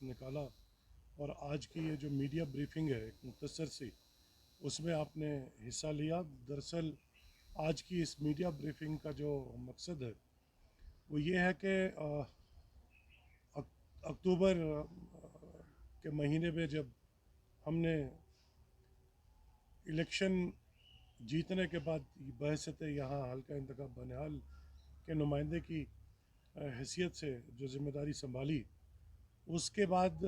निकाला और आज की ये जो मीडिया ब्रीफिंग है एक मुख्तसर सी, उसमें आपने हिस्सा लिया। दरअसल आज की इस मीडिया ब्रीफिंग का जो मकसद है वो ये है कि अक्टूबर के महीने में जब हमने इलेक्शन जीतने के बाद बहसत यहाँ हल्का इंतखाब बनिहाल के नुमाइंदे की हैसियत से जो ज़िम्मेदारी संभाली, उसके बाद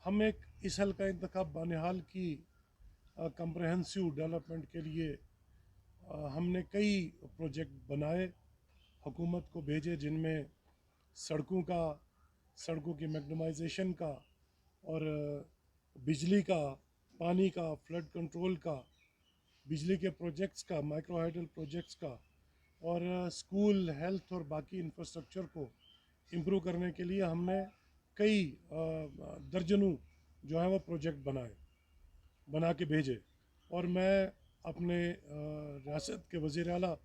हम एक इस हल्का इंतखाब बनिहाल की कंप्रहेंसिव डेवलपमेंट के लिए हमने कई प्रोजेक्ट बनाए, हुकूमत को भेजे, जिनमें सड़कों की मैग्नीमाइजेशन का और बिजली का, पानी का, फ्लड कंट्रोल का, बिजली के प्रोजेक्ट्स का, माइक्रो हाइडल प्रोजेक्ट्स का, और स्कूल, हेल्थ और बाकी इंफ्रास्ट्रक्चर को इम्प्रूव करने के लिए हमने कई दर्जनों जो है वो प्रोजेक्ट बना के भेजे। और मैं अपने रियासत के वज़ीर आला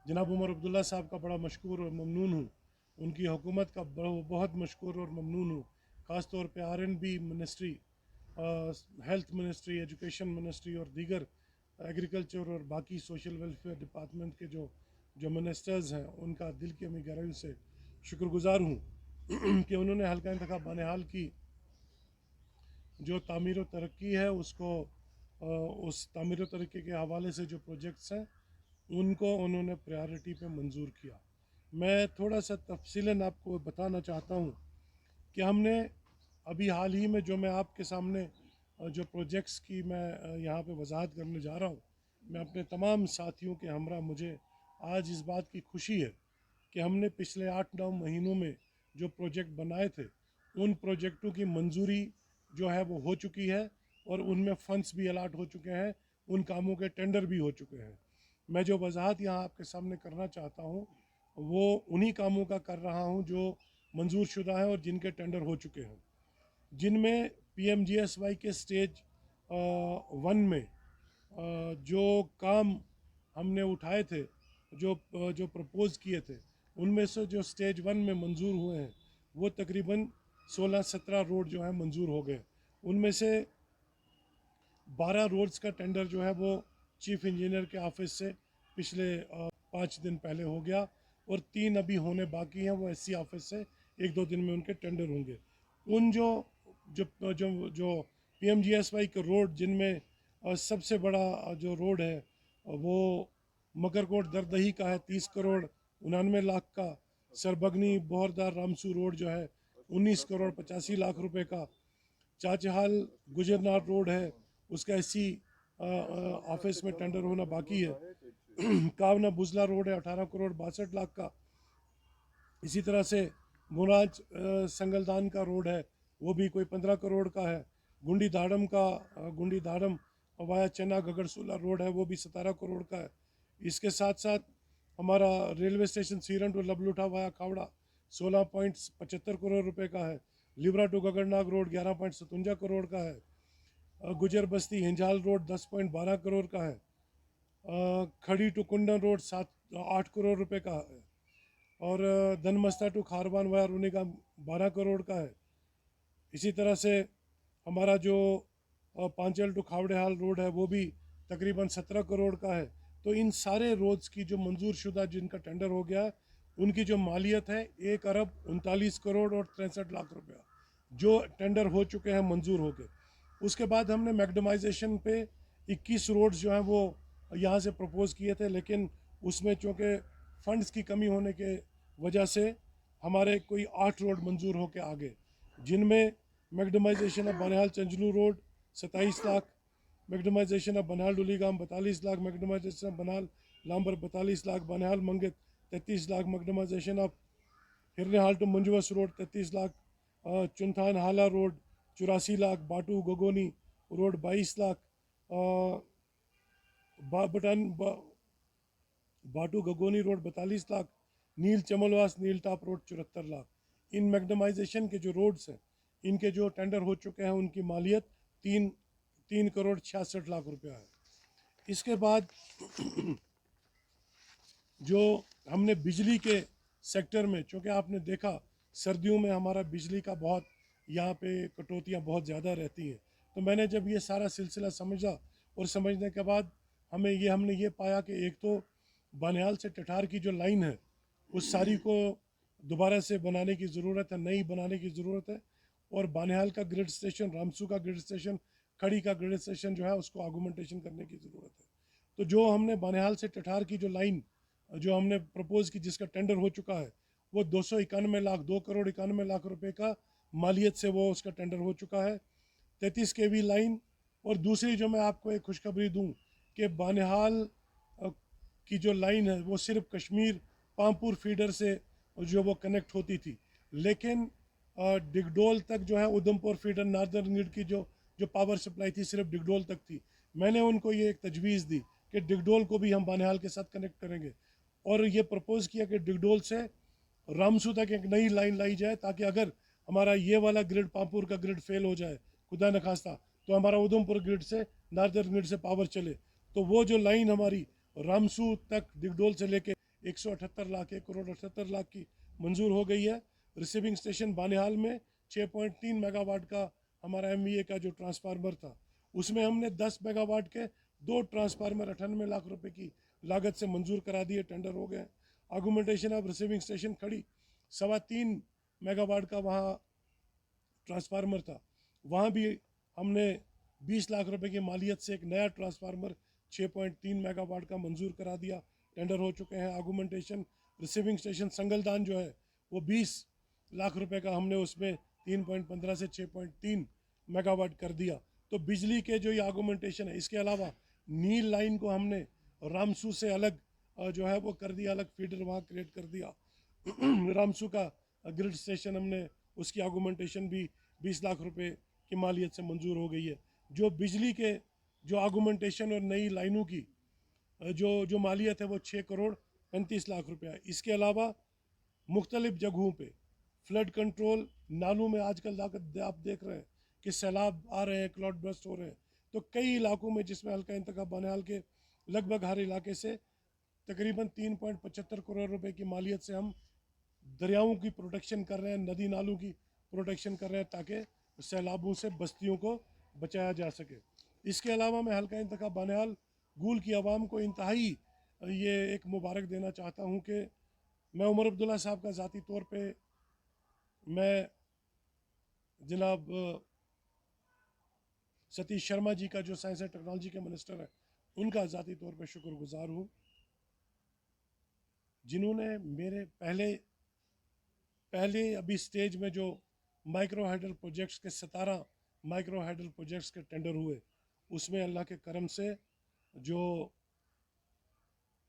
जनाब उमर अब्दुल्ला साहब का बड़ा मशकूर और ममनून हूँ, उनकी हुकूमत का बहुत मशकूर और ममनून हूँ। ख़ास तौर पे R N B ministry, health ministry, education ministry और दीगर एग्रीकल्चर और बाकी सोशल वेलफेयर डिपार्टमेंट के जो मिनिस्टर्स हैं, उनका दिल की अमी गहराइयों से शुक्रगुजार हूँ कि उन्होंने हल्का इंतखाब बनिहाल की जो तामीर व तरक्की है उसको उस तामीर व तरक्की के हवाले से जो प्रोजेक्ट्स हैं उनको उन्होंने प्रायोरिटी पे मंजूर किया। मैं थोड़ा सा तफसीलन आपको बताना चाहता हूँ कि हमने अभी हाल ही में जो मैं आपके सामने जो प्रोजेक्ट्स की मैं यहाँ पे वजाहत करने जा रहा हूँ, मैं अपने तमाम साथियों के हमरा मुझे आज इस बात की खुशी है कि हमने पिछले 8-9 महीनों में जो प्रोजेक्ट बनाए थे, उन प्रोजेक्टों की मंजूरी जो है वो हो चुकी है और उनमें फ़ंड्स भी अलाट हो चुके हैं, उन कामों के टेंडर भी हो चुके हैं। मैं जो वजाहत यहाँ आपके सामने करना चाहता हूँ वो उन्हीं कामों का कर रहा हूँ जो मंजूर शुदा है और जिनके टेंडर हो चुके हैं, जिनमें PMGSY के स्टेज 1 में जो काम हमने उठाए थे, जो प्रपोज़ किए थे, उनमें से जो स्टेज 1 में मंजूर हुए हैं वो तकरीबन 16-17 रोड जो है मंजूर हो गए। उनमें से 12 रोड्स का टेंडर जो है वो चीफ इंजीनियर के ऑफिस से पिछले 5 दिन पहले हो गया और 3 अभी होने बाकी हैं, वो SC ऑफिस से 1-2 दिन में उनके टेंडर होंगे। उन जो जो जो जो PMGSY के रोड, जिनमें सबसे बड़ा जो रोड है वो मकरकोट दरदही का है, 30 करोड़ 99 लाख का। सरबगनी बोहरदार रामसू रोड जो है 19 करोड़ 85 लाख रुपए का। चाचहाल गुजरनार रोड है, उसका SC ऑफिस में टेंडर होना बाकी है। कावना बुजला रोड है 18 करोड़ 62 लाख का। इसी तरह से मुराज संगलदान का रोड है, वो भी कोई 15 करोड़ का है। गुंडी दाड़म वाया चना गगड़सुला रोड है, वो भी 17 करोड़ का है। इसके साथ साथ हमारा railway station Siran to Lablutha via Khawda 16.75 crore रुपए का है। लिब्रा टू गगड़नाग रोड 11.57 करोड़ का है। गुजर बस्ती हिंजाल रोड 10.12 करोड़ का है। खड़ी टू कुंडन रोड 8 करोड़ रुपए का है। और धनमस्ता टू खारबान वाया रूनीगाम 12 करोड़ का है। इसी तरह से हमारा जो पांचल टू खावड़ेहाल रोड है वो भी तकरीबन 17 करोड़ का है। तो इन सारे रोड्स की जो मंजूर शुदा जिनका टेंडर हो गया, उनकी जो मालियत है 1 अरब 39 करोड़ और 63 लाख रुपया, जो टेंडर हो चुके हैं मंजूर हो गए। उसके बाद हमने मैग्डमाइजेशन पे 21 रोड्स जो हैं वो यहाँ से प्रपोज़ किए थे, लेकिन उसमें चूँकि फंड्स की कमी होने के वजह से हमारे कोई 8 रोड मंजूर हो के आ गए, जिनमें macadamization of Banihal Chanjloo road 27 lakh, macadamization of Banihal Duligam 42 lakh, macadamization of Banihal Lamber 42 lakh, Banihal Mangit 33 lakh, macadamization of Hirnehal to Manjuwas road 33 lakh, Chunthan Hala road 84 lakh, बाटू गगोनी रोड 22 लाख, बाटू गगोनी रोड 42 लाख, नील चमलवास नील टॉप रोड 74 लाख। इन मैग्डमाइजेशन के जो रोड्स हैं, इनके जो टेंडर हो चुके हैं, उनकी मालियत 3 करोड़ 66 लाख रुपया है। इसके बाद जो हमने बिजली के सेक्टर में, चूँकि आपने देखा सर्दियों में हमारा बिजली का बहुत यहाँ पे कटौतियाँ बहुत ज़्यादा रहती हैं। तो मैंने जब ये सारा सिलसिला समझा और समझने के बाद हमने ये पाया कि एक तो बानिहाल से टठार की जो लाइन है उस सारी को दोबारा से बनाने की ज़रूरत है, नई बनाने की ज़रूरत है। और बानिहाल का ग्रिड स्टेशन, रामसू का ग्रिड स्टेशन, खड़ी का ग्रिड स्टेशन जो है उसको आगुमेंटेशन करने की ज़रूरत है। तो जो हमने बानिहाल से टठार की जो लाइन जो हमने प्रपोज़ की, जिसका टेंडर हो चुका है, वो 291 लाख 2 करोड़ 91 लाख रुपए का मालियत से वो उसका टेंडर हो चुका है। 33 kV लाइन। और दूसरी जो मैं आपको एक खुशखबरी दूं कि बानिहाल की जो लाइन है वो सिर्फ कश्मीर पामपुर फीडर से जो वो कनेक्ट होती थी, लेकिन डिगडोल तक जो है उधमपुर फीडर नार्दर्न ग्रिड की जो पावर सप्लाई थी सिर्फ डिगडोल तक थी। मैंने उनको ये एक तजवीज़ दी कि डिगडोल को भी हम बानिहाल के साथ कनेक्ट करेंगे और ये प्रपोज़ किया कि डिगडोल से रामसू तक एक नई लाइन लाई जाए, ताकि अगर हमारा ये वाला ग्रिड पामपुर का ग्रिड फेल हो जाए खुदा न खास्ता, तो हमारा उधमपुर ग्रिड से नार्दर्न ग्रिड से पावर चले। तो वो जो लाइन हमारी रामसू तक डिगडोल से लेके 178 लाख 1 करोड़ 78 लाख की मंजूर हो गई है। रिसीविंग स्टेशन बानिहाल में 6.3 मेगावाट का हमारा MVA का जो ट्रांसफार्मर था, उसमें हमने 10 मेगावाट के 2 ट्रांसफार्मर 98 लाख रुपए की लागत से मंजूर करा दिए, टेंडर हो गए। आर्गूमेंटेशन ऑफ रिसीविंग स्टेशन खड़ी 3.25 मेगावाट का वहाँ ट्रांसफार्मर था, वहाँ भी हमने 20 लाख रुपए की मालियत से एक नया ट्रांसफार्मर 6.3 मेगावाट का मंजूर करा दिया, टेंडर हो चुके हैं। आर्गूमेंटेशन रिसीविंग स्टेशन संगलदान जो है वो 20 लाख रुपए का हमने उसमें 3.15 से 6.3 मेगावाट कर दिया। तो बिजली के जो ये आर्गूमेंटेशन है, इसके अलावा नील लाइन को हमने रामसू से अलग जो है वो कर दिया, अलग फीडर वहाँ क्रिएट कर दिया। रामसू का ग्रिड स्टेशन हमने उसकी आर्गूमेंटेशन भी 20 लाख रुपए की मालियत से मंजूर हो गई है। जो बिजली के जो आर्गूमेंटेशन और नई लाइनों की जो मालियत है वो 6 करोड़ 35 लाख रुपया है। इसके अलावा मुख्तलिफ जगहों पे फ्लड कंट्रोल, नालों में आजकल आप देख रहे हैं कि सैलाब आ रहे हैं, क्लाउड बर्स्ट हो रहे हैं। तो कई इलाकों में जिसमें हल्का इंतखाब बानिहाल के लगभग हर इलाके से तकरीबन 3.75 करोड़ रुपए की मालियत से हम दरियाओं की प्रोटेक्शन कर रहे हैं, नदी नालों की प्रोटेक्शन कर रहे हैं, ताकि सैलाबों से बस्तियों को बचाया जा सके। इसके अलावा मैं हल्का इंतखाब बानिहाल गूल की आवाम को इंतहाई ये एक मुबारक देना चाहता हूँ कि मैं उमर अब्दुल्ला साहब का ज़ाती तौर पे, मैं जनाब सतीश शर्मा जी का जो साइंस एंड टेक्नोलॉजी के मिनिस्टर हैं उनका ज़ाती तौर पे शुक्रगुजार हूँ, जिन्होंने मेरे पहले अभी स्टेज में जो माइक्रो हाइडल प्रोजेक्ट्स के 17 माइक्रो हाइडल प्रोजेक्ट्स के टेंडर हुए, उसमें अल्लाह के करम से जो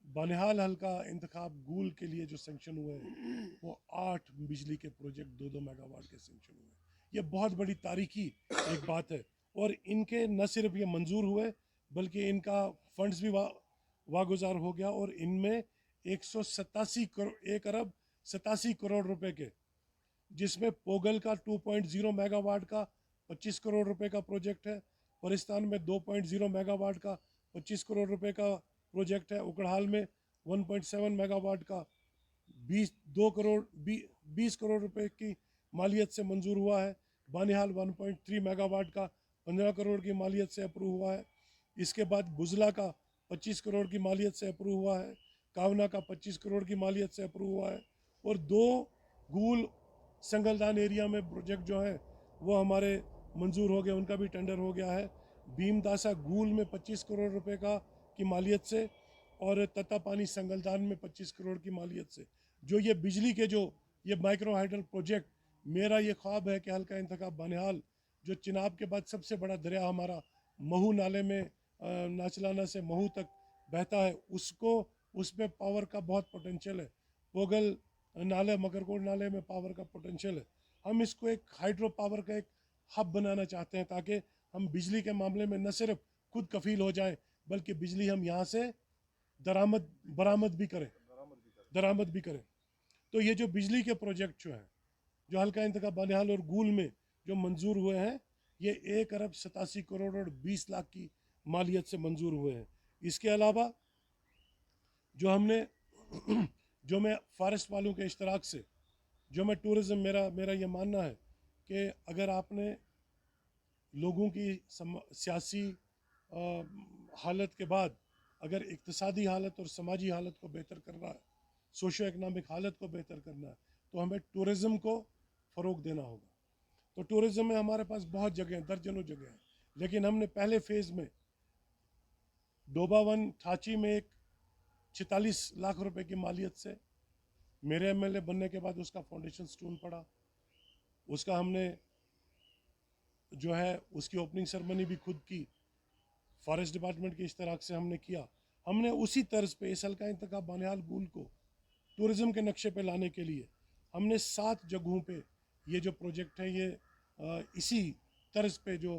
बानिहाल हल्का इंतखाब गूल के लिए जो सेंक्शन हुए हैं वो 8 बिजली के प्रोजेक्ट 2-2 मेगावाट के सेंक्शन हुए। ये बहुत बड़ी तारीखी एक बात है। और इनके न सिर्फ ये मंजूर हुए बल्कि इनका फंड्स भी वागुजार हो गया, और इनमें 1 अरब 87 करोड़ रुपए के, जिसमें पोगल का 2.0 मेगावाट का 25 करोड़ रुपए का प्रोजेक्ट है, परिस्तान में 2.0 मेगावाट का 25 करोड़ रुपए का प्रोजेक्ट है, उकड़हाल में 1.7 मेगावाट का 20 करोड़ रुपए की मालियत से मंजूर हुआ है, बानिहाल 1.3 मेगावाट का 15 करोड़ की मालियत से अप्रूव हुआ है। इसके बाद बुजला का 25 करोड़ की मालियत से अप्रूव हुआ है, कावना का 25 करोड़ की मालियत से अप्रूव हुआ है, और 2 गूल संगलदान एरिया में प्रोजेक्ट जो है वो हमारे मंजूर हो गए, उनका भी टेंडर हो गया है। भीमदासा गूल में 25 करोड़ रुपए का की मालियत से, और तत्तापानी संगलदान में 25 करोड़ की मालियत से। जो ये बिजली के जो ये माइक्रो हाइडल प्रोजेक्ट, मेरा ये ख्वाब है कि हल्का इंतखाब बानिहाल जो चिनाब के बाद सबसे बड़ा दरिया हमारा महू नाले में नाचलाना से महू तक बहता है, उसको उसमें पावर का बहुत पोटेंशियल है। पोगल नाले, मकरकोट नाले में पावर का पोटेंशियल है। हम इसको एक हाइड्रो पावर का एक हब बनाना चाहते हैं, ताकि हम बिजली के मामले में न सिर्फ खुद कफील हो जाएं बल्कि बिजली हम यहाँ से बरामद भी करें। तो ये जो बिजली के प्रोजेक्ट जो हैं, जो हल्का इंतखाब बानिहाल और गूल में जो मंजूर हुए हैं, ये 1 अरब 87 करोड़ और 20 लाख की मालियत से मंजूर हुए हैं। इसके अलावा जो हमने जो मैं फॉरेस्ट वालों के इश्तराक से जो मैं टूरिज़्म मेरा मेरा ये मानना है कि अगर आपने लोगों की सियासी हालत के बाद अगर इक्तिसादी हालत और समाजी हालत को बेहतर करना है, सोशो इकनॉमिक हालत को बेहतर करना है, तो हमें टूरिज़्म को फ़रोग देना होगा। तो टूरिज़्म में हमारे पास बहुत जगह हैं, दर्जनों जगह हैं, लेकिन हमने पहले फेज़ में डोबा वन थाची में एक 46 लाख रुपए की मालियत से मेरे एमएलए बनने के बाद उसका फाउंडेशन स्टोन पड़ा, उसका हमने जो है उसकी ओपनिंग सेरेमनी भी खुद की, फॉरेस्ट डिपार्टमेंट के इश्तराक से हमने किया। हमने उसी तर्ज पे इस हल्का इंतखाब बानिहाल गूल को टूरिज़्म के नक्शे पे लाने के लिए हमने 7 जगहों पे ये जो प्रोजेक्ट है ये इसी तर्ज पे जो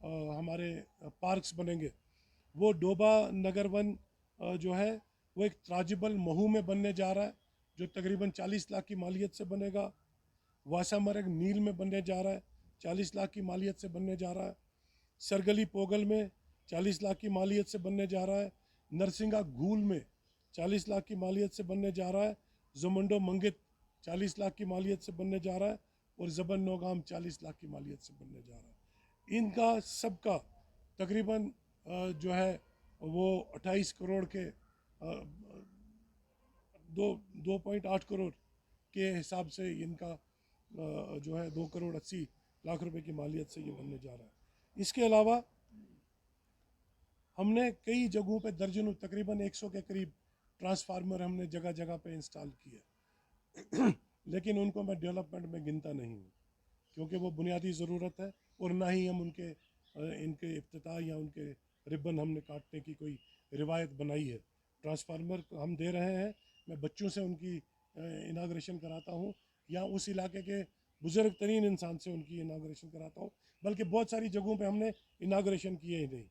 हमारे पार्क्स बनेंगे, वो डोबा नगर वन जो है वो एक त्राजिबल महू में बनने जा रहा है जो तकरीबन 40 लाख की मालियत से बनेगा। वासामरग नील में बनने जा रहा है, 40 लाख की मालियत से बनने जा रहा है। सरगली पोगल में 40 लाख की मालियत से बनने जा रहा है। नरसिंगा घूल में 40 लाख की मालियत से बनने जा रहा है। जोमंडो मंगित 40 लाख की मालियत से बनने जा रहा है और जबन नौगाम 40 लाख की मालियत से बनने जा रहा है। इनका सबका तकरीबन जो है वो 28 करोड़ के 2.8 करोड़ के हिसाब से इनका जो है 2 करोड़ 80 लाख रुपए की मालियत से ये बनने जा रहा है। इसके अलावा हमने कई जगहों पे दर्जनों तकरीबन 100 के करीब ट्रांसफार्मर हमने जगह जगह पे इंस्टॉल किए लेकिन उनको मैं डेवलपमेंट में गिनता नहीं हूँ क्योंकि वो बुनियादी ज़रूरत है और ना ही हम उनके इनके इफ्तिताह या उनके रिबन हमने काटने की कोई रिवायत बनाई है। ट्रांसफार्मर हम दे रहे हैं, मैं बच्चों से उनकी इनाग्रेशन कराता हूँ या उस इलाके के बुज़ुर्ग तरीन इंसान से उनकी इनाग्रेशन कराता हूँ, बल्कि बहुत सारी जगहों पे हमने इनाग्रेशन किए ही नहीं।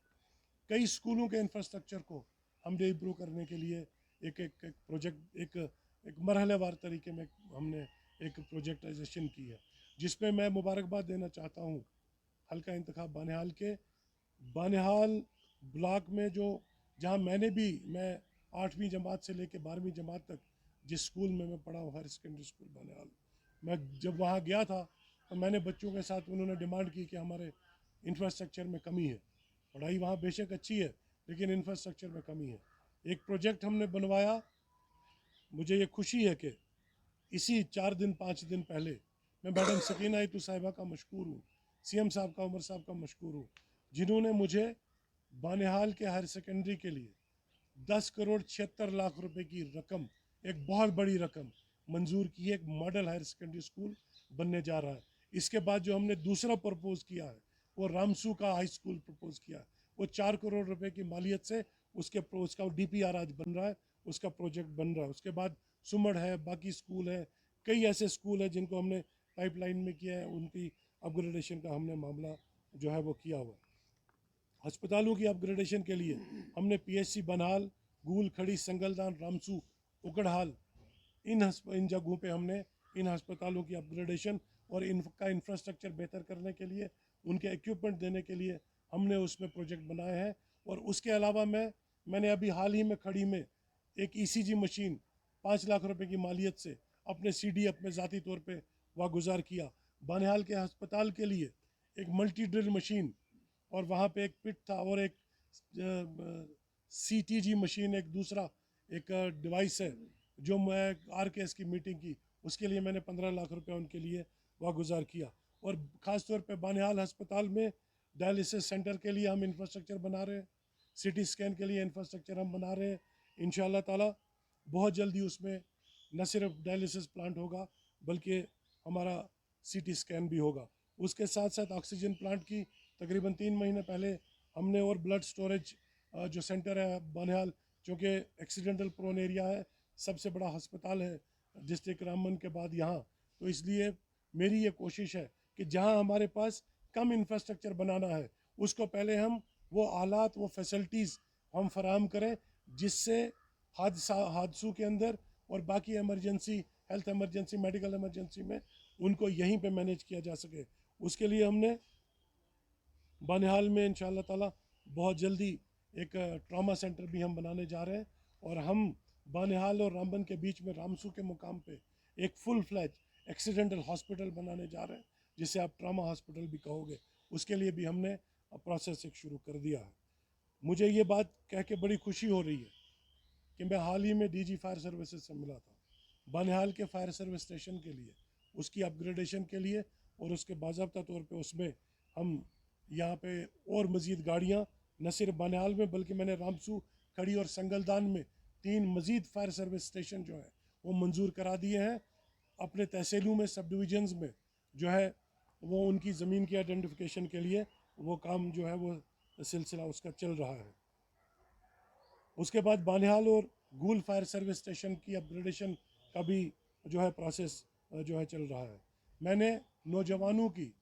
कई स्कूलों के इंफ्रास्ट्रक्चर को हमने इम्प्रूव करने के लिए एक प्रोजेक्ट एक मरहलेवार तरीके में हमने एक प्रोजेक्टाइजेशन की है, जिसमें मैं मुबारकबाद देना चाहता हूँ हल्का इंतखाब बानिहाल के। बानिहाल ब्लॉक में जो जहाँ मैं 8वीं जमात से लेकर 12वीं जमात तक जिस स्कूल में मैं पढ़ा हूँ, हायर सेकेंडरी स्कूल बानिहाल, मैं जब वहाँ गया था तो मैंने बच्चों के साथ उन्होंने डिमांड की कि हमारे इंफ्रास्ट्रक्चर में कमी है। पढ़ाई वहाँ बेशक अच्छी है लेकिन इंफ्रास्ट्रक्चर में कमी है। एक प्रोजेक्ट हमने बनवाया, मुझे ये खुशी है कि इसी 4 दिन 5 दिन पहले मैं मैडम सकीना इतू साहिबा का मशकूर हूँ, सीएम साहब का, उमर साहब का मशकूर हूँ, जिन्होंने मुझे बानिहाल के हायर सेकेंडरी के लिए 10 करोड़ 76 लाख रुपए की रकम, एक बहुत बड़ी रकम मंजूर की है। एक मॉडल हायर सेकेंडरी स्कूल बनने जा रहा है। इसके बाद जो हमने दूसरा प्रपोज किया है वो रामसू का हाई स्कूल प्रपोज किया है, वो 4 करोड़ रुपए की मालियत से उसका डीपीआर आज बन रहा है, उसका प्रोजेक्ट बन रहा है। उसके बाद सुमड़ है, बाकी स्कूल है, कई ऐसे स्कूल हैं जिनको हमने पाइपलाइन में किया है, उनकी अपग्रेडेशन का हमने मामला जो है वो किया हुआ। अस्पतालों की अपग्रेडेशन के लिए हमने पीएचसी बनहाल, गूल, खड़ी, संगलदान, रामसू, उकड़हाल, इन जगहों पे हमने इन अस्पतालों की अपग्रेडेशन और इनका इंफ्रास्ट्रक्चर बेहतर करने के लिए, उनके इक्विपमेंट देने के लिए हमने उसमें प्रोजेक्ट बनाए हैं। और उसके अलावा मैंने अभी हाल ही में खड़ी में एक ईसीजी मशीन 5 लाख रुपए की मालियत से अपने सीडी अपने ज़ाती तौर पे वागुजार किया। बानिहाल के अस्पताल के लिए एक मल्टी ड्रिल मशीन और वहाँ पे एक पिट था और एक सीटीजी मशीन, एक दूसरा एक डिवाइस है जो मैं आरकेएस की मीटिंग की उसके लिए मैंने 15 लाख रुपए उनके लिए वागुजार किया। और ख़ास तौर पे बानिहाल अस्पताल में डायलिसिस सेंटर के लिए हम इंफ्रास्ट्रक्चर बना रहे हैं, सिटी स्कैन के लिए इंफ्रास्ट्रक्चर हम बना रहे हैं। इंशाल्लाह ताला बहुत जल्दी उसमें न सिर्फ डायलिसिस प्लांट होगा बल्कि हमारा सीटी स्कैन भी होगा। उसके साथ साथ ऑक्सीजन प्लांट की तकरीबन 3 महीने पहले हमने और ब्लड स्टोरेज जो सेंटर है बानिहाल, चूँकि एक्सीडेंटल प्रोन एरिया है, सबसे बड़ा अस्पताल है डिस्ट्रिक्ट रामबन के बाद यहाँ, तो इसलिए मेरी ये कोशिश है कि जहाँ हमारे पास कम इंफ्रास्ट्रक्चर बनाना है उसको पहले हम वो आलात, वो फैसिलिटीज़ हम फराहम करें जिससे हादसों के अंदर और बाकी emergency, health emergency, medical emergency में उनको यहीं पे मैनेज किया जा सके। उसके लिए हमने बानिहाल में इंशाल्लाह ताला बहुत जल्दी एक ट्रॉमा सेंटर भी हम बनाने जा रहे हैं और हम बानिहाल और रामबन के बीच में रामसू के मुकाम पे एक फुल फ्लैज एक्सीडेंटल हॉस्पिटल बनाने जा रहे हैं, जिसे आप ट्रामा हॉस्पिटल भी कहोगे। उसके लिए भी हमने प्रोसेस एक शुरू कर दिया है। मुझे ये बात कह के बड़ी खुशी हो रही है कि मैं हाल ही में डीजी फायर सर्विसेज से मिला था। बानिहाल के फायर सर्विस स्टेशन के लिए, उसकी अपग्रेडेशन के लिए और उसके बाज़ाब्ता तौर पे उसमें हम यहाँ पे और मज़ीद गाड़ियाँ न सिर्फ बानिहाल में बल्कि मैंने रामसू, खड़ी और संगलदान में 3 मज़ीद फायर सर्विस स्टेशन जो है वो मंजूर करा दिए हैं। अपने तहसीलों में, सब डिविजन्स में जो है वो उनकी ज़मीन की आइडेंटिफिकेशन के लिए वो काम जो है वो सिलसिला उसका चल रहा है। उसके बाद बानिहाल और गूल फायर सर्विस स्टेशन की अपग्रेडेशन का भी जो है प्रोसेस जो है चल रहा है। मैंने नौजवानों की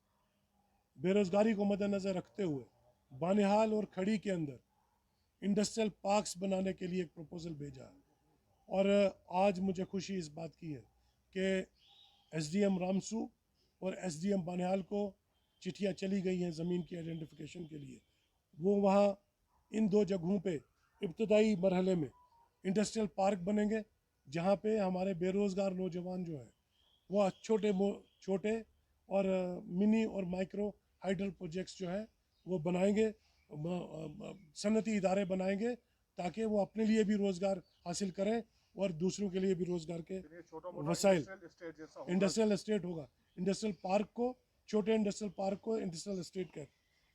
बेरोज़गारी को मद्देनज़र रखते हुए बानिहाल और खड़ी के अंदर इंडस्ट्रियल पार्क्स बनाने के लिए एक प्रपोज़ल भेजा है। और आज मुझे खुशी इस बात की है कि एसडीएम रामसू और एसडीएम बानिहाल को चिट्ठियाँ चली गई हैं ज़मीन की आइडेंटिफिकेशन के लिए। वो वहाँ इन 2 जगहों पे इब्तदाई मरहले में इंडस्ट्रियल पार्क बनेंगे, जहाँ पे हमारे बेरोज़गार नौजवान जो हैं वो छोटे और मिनी और माइक्रो हाइडल प्रोजेक्ट्स जो है वो बनाएंगे, सनती इदारे बनाएंगे, ताकि वो अपने लिए भी रोज़गार हासिल करें और दूसरों के लिए भी रोज़गार के वसाइल। इंडस्ट्रियल एस्टेट होगा। इंडस्ट्रियल पार्क को, छोटे इंडस्ट्रियल पार्क को इंडस्ट्रियल एस्टेट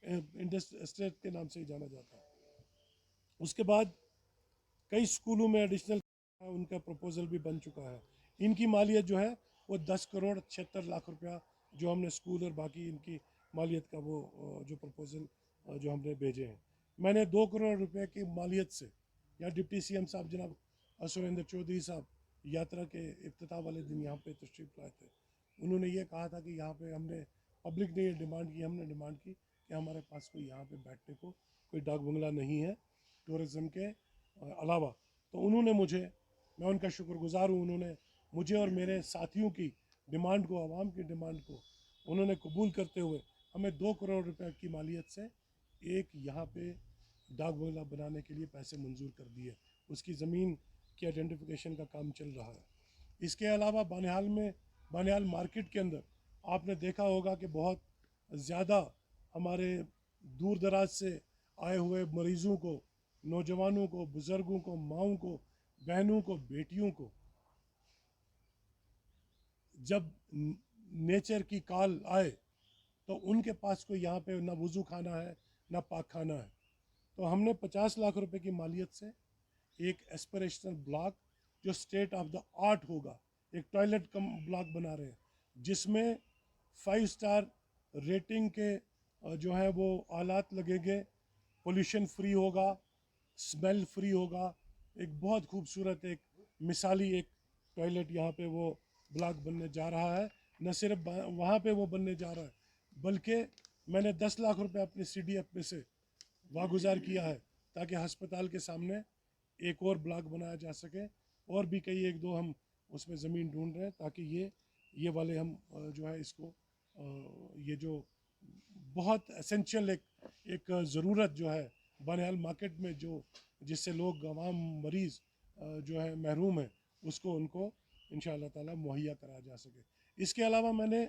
इंडस्ट्रियल एस्टेट के नाम से ही जाना जाता है। उसके बाद कई स्कूलों में एडिशनल उनका प्रपोज़ल भी बन चुका है। इनकी मालियत जो है वो 10 करोड़ 76 लाख रुपया जो हमने स्कूल और बाकी इनकी मालियत का वो जो प्रपोज़ल जो हमने भेजे हैं। मैंने 2 करोड़ रुपए की मालियत से, या डिप्टी सीएम साहब जनाब सुरेंद्र चौधरी साहब यात्रा के इफ्तिताह वाले दिन यहाँ पे तशरीफ़ लाए थे। उन्होंने ये कहा था कि यहाँ पे हमने, पब्लिक ने ये डिमांड की, हमने डिमांड की कि हमारे पास कोई यहाँ पे बैठने को कोई डाक बंगला नहीं है टूरिज़म के अलावा। तो उन्होंने मुझे, मैं उनका शुक्रगुज़ार हूँ, उन्होंने मुझे और मेरे साथियों की डिमांड को, आवाम की डिमांड को उन्होंने कबूल करते हुए हमें 2 करोड़ रुपए की मालियत से एक यहाँ पे डाक बंगला बनाने के लिए पैसे मंजूर कर दिए। उसकी ज़मीन की आइडेंटिफिकेशन का काम चल रहा है। इसके अलावा बानिहाल में, बानिहाल मार्केट के अंदर आपने देखा होगा कि बहुत ज़्यादा हमारे दूर दराज से आए हुए मरीज़ों को, नौजवानों को, बुज़ुर्गों को, माँओं को, बहनों को, बेटियों को जब नेचर की कॉल आए तो उनके पास कोई यहाँ पे ना वज़ू खाना है ना पाक खाना है। तो हमने 50 लाख रुपए की मालियत से एक एस्पिरेशनल ब्लॉक जो स्टेट ऑफ द आर्ट होगा, एक टॉयलेट कम ब्लॉक बना रहे हैं, जिसमें 5 स्टार रेटिंग के जो है वो आलात लगेंगे, पोल्यूशन फ्री होगा, स्मेल फ्री होगा। एक बहुत खूबसूरत एक मिसाली एक टॉयलेट यहाँ पे वो ब्लॉक बनने जा रहा है। न सिर्फ वहाँ पे वो बनने जा रहा है, बल्कि मैंने 10 लाख रुपए अपनी CDF में से वागुजार किया है ताकि अस्पताल के सामने एक और ब्लॉक बनाया जा सके। और भी कई एक दो हम उसमें ज़मीन ढूंढ रहे हैं ताकि ये वाले हम जो है इसको ये जो बहुत एसेंशियल एक ज़रूरत जो है बानिहाल मार्केट में, जो जिससे लोग आवाम मरीज़ जो है महरूम है, उसको उनको इंशाअल्लाह ताला मुहैया कराया जा सके। इसके अलावा मैंने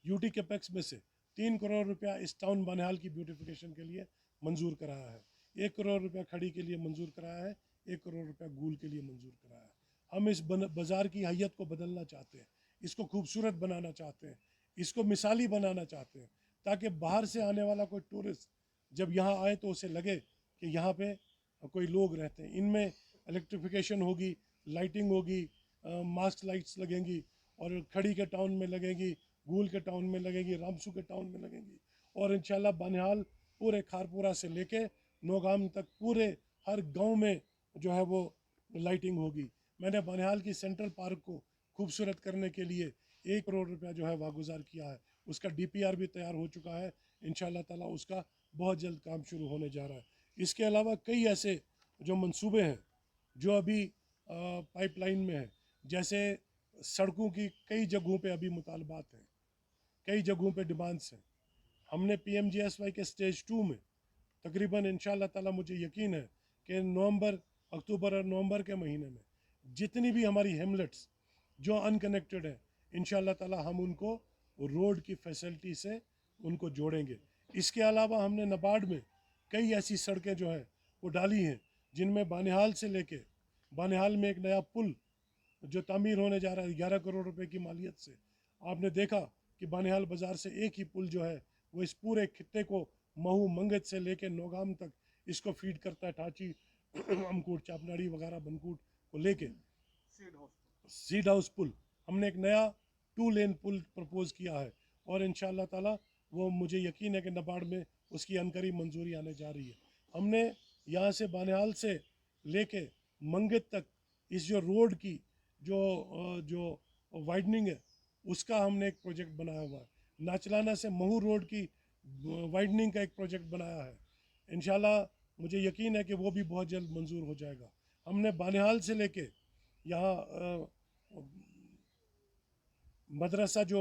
यूटी कैपेक्स में से 3 करोड़ रुपया इस टाउन बानिहाल की ब्यूटिफिकेशन के लिए मंजूर कराया है। 1 करोड़ रुपया खड़ी के लिए मंजूर कराया है, 1 करोड़ रुपया गूल के लिए मंजूर कराया है। हम इस बाज़ार की हैयत को बदलना चाहते हैं, इसको खूबसूरत बनाना चाहते हैं, इसको मिसाली बनाना चाहते हैं, ताकि बाहर से आने वाला कोई टूरिस्ट जब यहाँ आए तो उसे लगे कि यहाँ पे कोई लोग रहते हैं। इनमें इलेक्ट्रिफिकेशन होगी, लाइटिंग होगी, मास्क लाइट्स लगेंगी और खड़ी के टाउन में लगेंगी, गूल के टाउन में लगेंगी, रामसू के टाउन में लगेंगी। और इंशाल्लाह बानिहाल पूरे खारपुरा से लेके नौगाम तक पूरे हर गांव में जो है वो लाइटिंग होगी। मैंने बानिहाल की सेंट्रल पार्क को खूबसूरत करने के लिए 1 करोड़ रुपया जो है वागुजार किया है। उसका DPR भी तैयार हो चुका है। इंशाल्लाह ताला उसका बहुत जल्द काम शुरू होने जा रहा है। इसके अलावा कई ऐसे जो मंसूबे हैं जो अभी पाइपलाइन में हैं, जैसे सड़कों की कई जगहों पे अभी मुतालबात हैं, कई जगहों पे डिमांड्स हैं। हमने PMGSY के स्टेज 2 में तकरीबन इंशाल्लाह ताला मुझे यकीन है कि अक्टूबर और नवंबर के महीने में जितनी भी हमारी हेमलेट्स जो अनकनेक्टेड है, इंशाल्लाह ताला हम उनको रोड की फैसिलिटी से उनको जोड़ेंगे। इसके अलावा हमने नबार्ड में कई ऐसी सड़कें जो हैं वो डाली हैं, जिनमें बानिहाल से लेके, बानिहाल में एक नया पुल जो तामीर होने जा रहा है 11 करोड़ रुपए की मालियत से। आपने देखा कि बानिहाल बाज़ार से एक ही पुल जो है वो इस पूरे खित्ते को महू मंगत से लेके नौगाम तक इसको फीड करता है, ठाची अमकूट चापनाड़ी वगैरह बनकूट को लेके। सीड हाउस पुल हमने एक नया 2 लेन पुल प्रपोज किया है, और इंशाल्लाह ताला वो मुझे यकीन है कि नबार्ड में उसकी अनकरी मंजूरी आने जा रही है। हमने यहाँ से बानिहाल से लेके मंगत तक इस जो रोड की जो वाइडनिंग है उसका हमने एक प्रोजेक्ट बनाया हुआ है। नाचलाना से महू रोड की वाइडनिंग का एक प्रोजेक्ट बनाया है। इंशाल्लाह मुझे यकीन है कि वो भी बहुत जल्द मंजूर हो जाएगा। हमने बानिहाल से लेके यहाँ मदरसा जो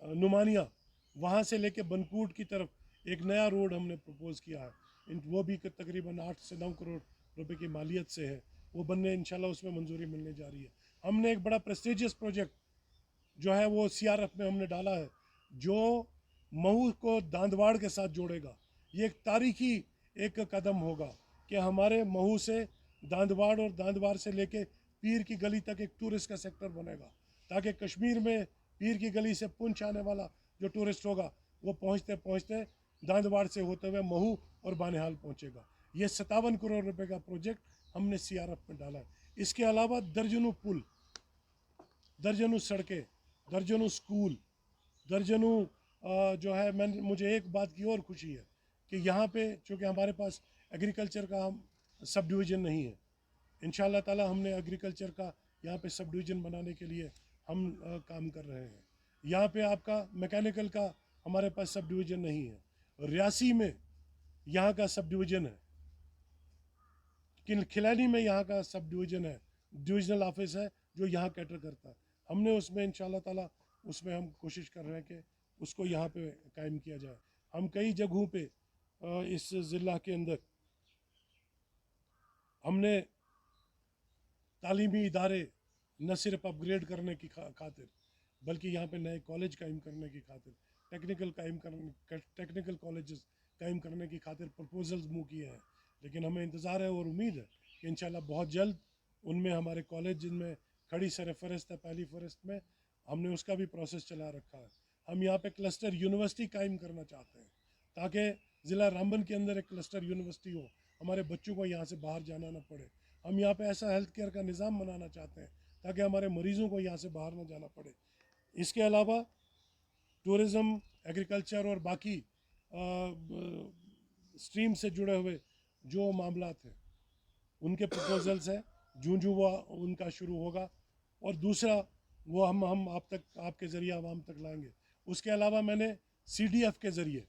नुमानिया वहाँ से लेके बनकूट की तरफ एक नया रोड हमने प्रपोज किया है। वो भी तकरीबन 8 से 9 करोड़ रुपए की मालियत से है। वो बनने इंशाल्लाह उसमें मंजूरी मिलने जा रही है। हमने एक बड़ा प्रेस्टिजियस प्रोजेक्ट जो है वो सीआरएफ में हमने डाला है, जो महू को दांदवाड़ के साथ जोड़ेगा। ये एक तारीखी एक कदम होगा कि हमारे महू से दांदवाड़ और दांदवाड़ से लेके पीर की गली तक एक टूरिस्ट का सेक्टर बनेगा, ताकि कश्मीर में पीर की गली से पुंछ आने वाला जो टूरिस्ट होगा वो पहुँचते पहुँचते दांदवाड़ से होते हुए महू और बानिहाल पहुँचेगा। ये 57 करोड़ रुपए का प्रोजेक्ट हमने सीआरएफ में डाला है। इसके अलावा दर्जनों पुल, दर्जनों सड़कें, दर्जनों स्कूल, दर्जनों जो है, मुझे एक बात की और खुशी है कि यहाँ पे चूँकि हमारे पास एग्रीकल्चर का हम सब डिवीज़न नहीं है, इंशाल्लाह ताला हमने एग्रीकल्चर का यहाँ पे सब डिवीज़न बनाने के लिए हम काम कर रहे हैं। यहाँ पे आपका मैकेनिकल का हमारे पास सब डिवीज़न नहीं है। रियासी में यहाँ का सब डिवीज़न है, खिलानी में यहाँ का सब डिवीज़न है, डिविजनल ऑफिस है जो यहाँ कैटर करता है। हमने उसमें इंशाल्लाह ताला उसमें हम कोशिश कर रहे हैं कि उसको यहाँ पे कायम किया जाए। हम कई जगहों पे इस ज़िला के अंदर हमने तालीमी इदारे न सिर्फ अपग्रेड करने की खातिर, बल्कि यहाँ पे नए कॉलेज कायम करने की खातिर, टेक्निकल कॉलेजेस कायम करने की खातिर प्रपोजल्स मूव किए हैं। लेकिन हमें इंतज़ार है और उम्मीद है कि इंशाल्लाह बहुत जल्द उनमें हमारे कॉलेज जिनमें खड़ी सर फहरिस्त है, पहली फहरिस्त में, हमने उसका भी प्रोसेस चला रखा है। हम यहाँ पे क्लस्टर यूनिवर्सिटी कायम करना चाहते हैं, ताकि ज़िला रामबन के अंदर एक क्लस्टर यूनिवर्सिटी हो, हमारे बच्चों को यहाँ से बाहर जाना ना पड़े। हम यहाँ पे ऐसा हेल्थ केयर का निज़ाम बनाना चाहते हैं ताकि हमारे मरीज़ों को यहाँ से बाहर ना जाना पड़े। इसके अलावा टूरिज़म, एग्रीकल्चर और बाकी स्ट्रीम से जुड़े हुए जो मामलात हैं उनके प्रपोजल्स हैं, जूं वो उनका शुरू होगा, और दूसरा वो हम आप तक, आपके ज़रिए आवाम तक लाएंगे। उसके अलावा मैंने CDF के ज़रिए,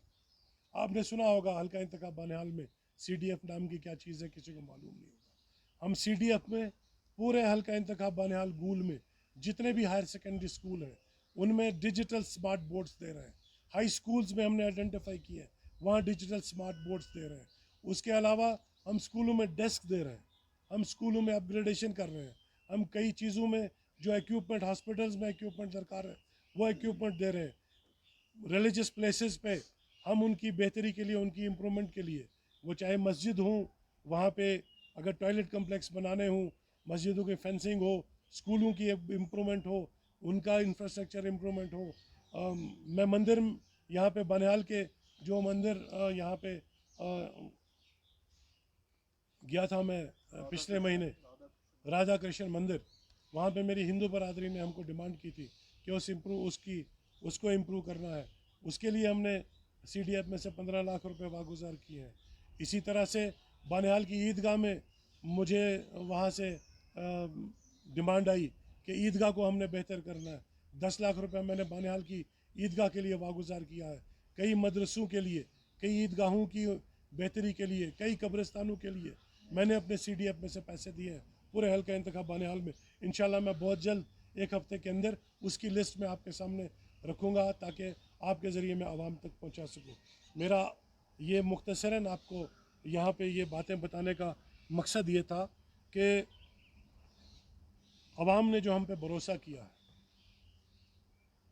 आपने सुना होगा हल्का इंतखाब बानिहाल में CDF नाम की क्या चीज़ है, किसी को मालूम नहीं होगा। हम CDF में पूरे हल्का इंतखाब बानिहाल गूल में जितने भी हायर सेकेंडरी स्कूल हैं उनमें डिजिटल स्मार्ट बोर्ड्स दे रहे हैं। हाई स्कूल्स में हमने आइडेंटिफाई किए हैं, वहाँ डिजिटल स्मार्ट बोर्ड्स दे रहे हैं। उसके अलावा हम स्कूलों में डेस्क दे रहे हैं, हम स्कूलों में अपग्रेडेशन कर रहे हैं, हम कई चीज़ों में जो इक्विपमेंट, हॉस्पिटल्स में इक्विपमेंट दरकार है वो इक्विपमेंट दे रहे हैं। रिलीजियस प्लेसेस पे हम उनकी बेहतरी के लिए, उनकी इम्प्रूवमेंट के लिए, वो चाहे मस्जिद हो, वहाँ पे अगर टॉयलेट कम्प्लेक्स बनाने हों, मस्जिदों की फेंसिंग हो, स्कूलों की इम्प्रूवमेंट हो, उनका इंफ्रास्ट्रक्चर इम्प्रूवमेंट हो। मैं मंदिर यहाँ पे बानिहाल के जो मंदिर यहाँ पे गया था मैं पिछले महीने, राधा कृष्ण मंदिर, वहाँ पे मेरी हिंदू बरादरी ने हमको डिमांड की थी कि उसको इम्प्रूव करना है। उसके लिए हमने CDF में से 15 लाख रुपए वागुजार किए हैं। इसी तरह से बानिहाल की ईदगाह में मुझे वहाँ से डिमांड आई कि ईदगाह को हमने बेहतर करना है। 10 लाख रुपए मैंने बानिहाल की ईदगाह के लिए वागुजार किया है। कई मदरसों के लिए, कई ईदगाहों की बेहतरी के लिए, कई कब्रिस्तानों के लिए मैंने अपने CDF में से पैसे दिए हैं पूरे हल्का इंतखाब बानिहाल में। इंशाल्लाह मैं बहुत जल्द, एक हफ्ते के अंदर, उसकी लिस्ट में आपके सामने रखूँगा ताकि आपके ज़रिए मैं आवाम तक पहुँचा सकूँ। मेरा ये मुख्तसरन आपको यहाँ पे ये बातें बताने का मकसद ये था कि आवाम ने जो हम पे भरोसा किया है,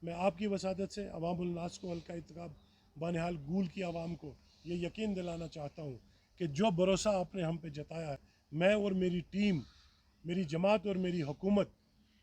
मैं आपकी वसादत से अवामुल नास को, हल्का इंतखाब बानिहाल गूल की आवाम को ये यकीन दिलाना चाहता हूँ कि जो भरोसा आपने हम पे जताया है, मैं और मेरी टीम, मेरी जमात और मेरी हुकूमत,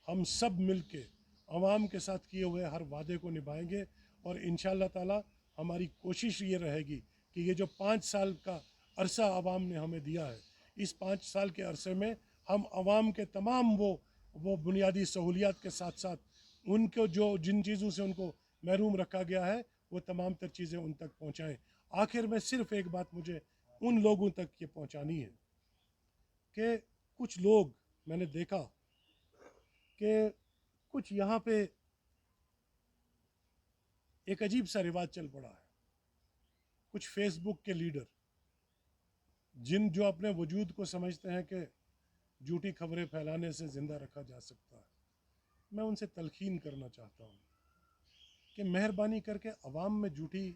हम सब मिल के आवाम के साथ किए हुए हर वादे को निभाएंगे। और इंशाअल्लाह ताला हमारी कोशिश ये रहेगी कि ये जो 5 साल का अरसा आवाम ने हमें दिया है, इस 5 साल के अरसे में हम आवाम के तमाम वो बुनियादी सहूलियात के साथ साथ उनको जो जिन चीज़ों से उनको महरूम रखा गया है वो तमाम तर चीज़ें उन तक पहुँचाएँ। आखिर में सिर्फ़ एक बात मुझे उन लोगों तक ये पहुँचानी है कि कुछ लोग, मैंने देखा कि कुछ यहाँ पे एक अजीब सा रिवाज चल पड़ा है। कुछ फेसबुक के लीडर जो अपने वजूद को समझते हैं कि झूठी खबरें फैलाने से ज़िंदा रखा जा सकता है, मैं उनसे तलखीन करना चाहता हूँ कि मेहरबानी करके अवाम में झूठी,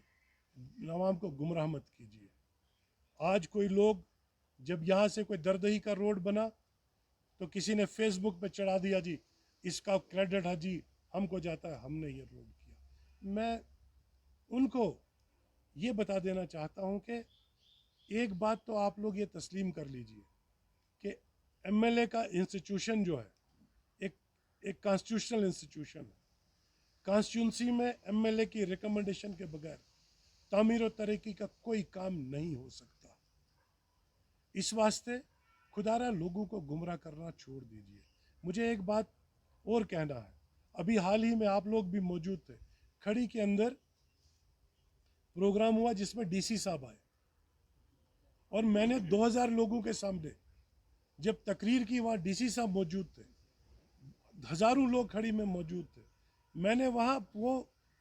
अवाम को गुमराह मत कीजिए। आज कोई लोग, जब यहाँ से कोई दरदही का रोड बना तो किसी ने फेसबुक पे चढ़ा दिया, जी इसका क्रेडिट है, जी हमको जाता है, हमने ये रोड किया। मैं उनको ये बता देना चाहता हूँ कि एक बात तो आप लोग ये तस्लीम कर लीजिए कि एमएलए का इंस्टीट्यूशन जो है एक एक कॉन्स्टिट्यूशनल इंस्टीट्यूशन है। कॉन्स्टिट्यूंसी में एमएलए की रिकमेंडेशन के बगैर तामीर और तरक्की का कोई काम नहीं हो सकता। इस वास्ते खुदारा लोगों को गुमराह करना छोड़ दीजिए। मुझे एक बात और कहना है, अभी हाल ही में आप लोग भी मौजूद थे, खड़ी के अंदर प्रोग्राम हुआ जिसमें डीसी साहब आए और मैंने 2000 लोगों के सामने जब तकरीर की, वहाँ डीसी साहब मौजूद थे, हज़ारों लोग खड़ी में मौजूद थे। मैंने वहाँ वो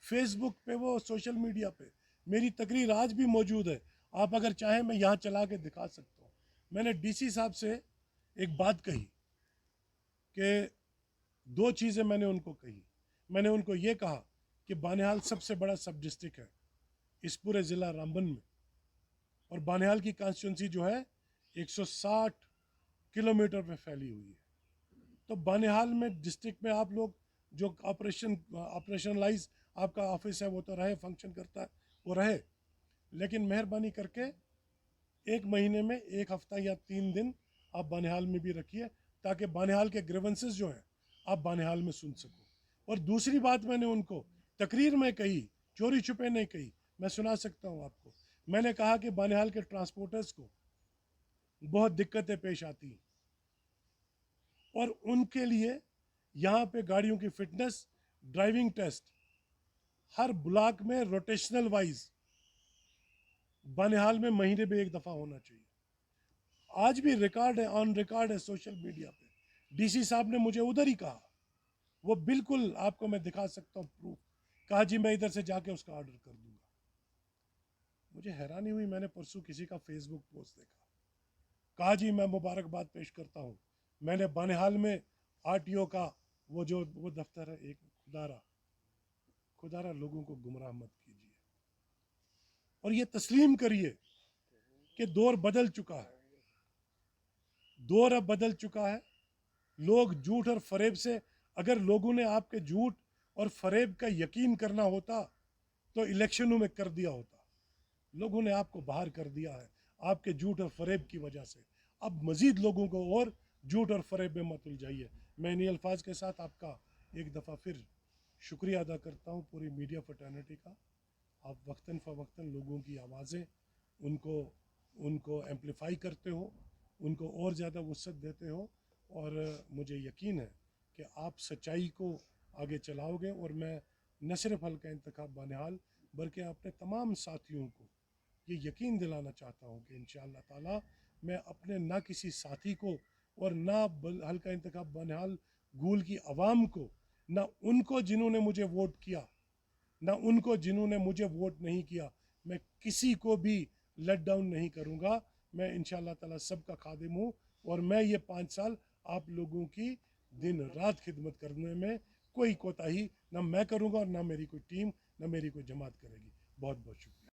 फेसबुक पे, वो सोशल मीडिया पे मेरी तकरीर आज भी मौजूद है, आप अगर चाहें मैं यहाँ चला के दिखा सकता हूँ। मैंने डीसी साहब से एक बात कही कि 2 चीज़ें मैंने उनको कही। मैंने उनको ये कहा कि बानिहाल सबसे बड़ा सब डिस्ट्रिक्ट है इस पूरे ज़िला रामबन में, और बानिहाल की कॉन्स्टिट्यूंसी जो है 160 किलोमीटर पे फैली हुई है। तो बानिहाल में डिस्ट्रिक्ट में आप लोग जो ऑपरेशनलाइज आपका ऑफिस है वो तो रहे, फंक्शन करता है वो रहे, लेकिन मेहरबानी करके 1 महीने में 1 हफ्ता या 3 दिन आप बानिहाल में भी रखिए ताकि बानिहाल के ग्रीवेंसेस जो हैं आप बानिहाल में सुन सको। और दूसरी बात मैंने उनको तकरीर में कही, चोरी छुपे नहीं कही, मैं सुना सकता हूँ आपको। मैंने कहा कि बानिहाल के ट्रांसपोर्टर्स को बहुत दिक्कतें पेश आती हैं और उनके लिए यहाँ पे गाड़ियों की फिटनेस, ड्राइविंग टेस्ट हर ब्लॉक में रोटेशनल वाइज बानिहाल में महीने में 1 दफ़ा होना चाहिए। आज भी रिकॉर्ड है, ऑन रिकॉर्ड है सोशल मीडिया पे। डीसी साहब ने मुझे उधर ही कहा, वो बिल्कुल आपको मैं दिखा सकता हूँ प्रूफ, कहा जी मैं इधर से जाके उसका ऑर्डर कर दूंगा। मुझे हैरानी हुई, मैंने परसों किसी का फेसबुक पोस्ट देखा, कहा जी मैं मुबारकबाद पेश करता हूँ, मैंने बानिहाल में आरटीओ का वो दफ्तर है, एक खुदारा लोगों को गुमराह मत कीजिए और ये तस्लीम करिए कि दौर बदल चुका है। दौर अब बदल चुका है। लोग झूठ और फरेब से, अगर लोगों ने आपके झूठ और फरेब का यकीन करना होता तो इलेक्शनों में कर दिया होता। लोगों ने आपको बाहर कर दिया है आपके झूठ और फरेब की वजह से। अब मज़ीद लोगों को और झूठ और फरेब में मत उलझाइए। मैं इन्हीं अल्फाज के साथ आपका एक दफ़ा फिर शुक्रिया अदा करता हूँ पूरी मीडिया फटर्निटी का। आप वक्तन फ़वक्तन लोगों की आवाज़ें उनको उनको एम्पलीफाई करते हो, उनको और ज़्यादा वसअत देते हो, और मुझे यकीन है कि आप सच्चाई को आगे चलाओगे। और मैं न सिर्फ हल्का इंतखाब बानिहाल बल्कि अपने तमाम साथियों को ये यकीन दिलाना चाहता हूँ कि इंशाअल्लाह ताला मैं अपने ना किसी साथी को और ना हल्का इंतखाब बानिहाल गूल की आवाम को, ना उनको जिन्होंने मुझे वोट किया, ना उनको जिन्होंने मुझे वोट नहीं किया, मैं किसी को भी लेट डाउन नहीं करूँगा। मैं इंशाअल्लाह ताला सबका खादिम हूँ और मैं ये 5 साल आप लोगों की दिन रात खिदमत करने में कोई कोताही ना मैं करूँगा और ना मेरी कोई टीम, ना मेरी कोई जमात करेगी। बहुत बहुत शुक्रिया।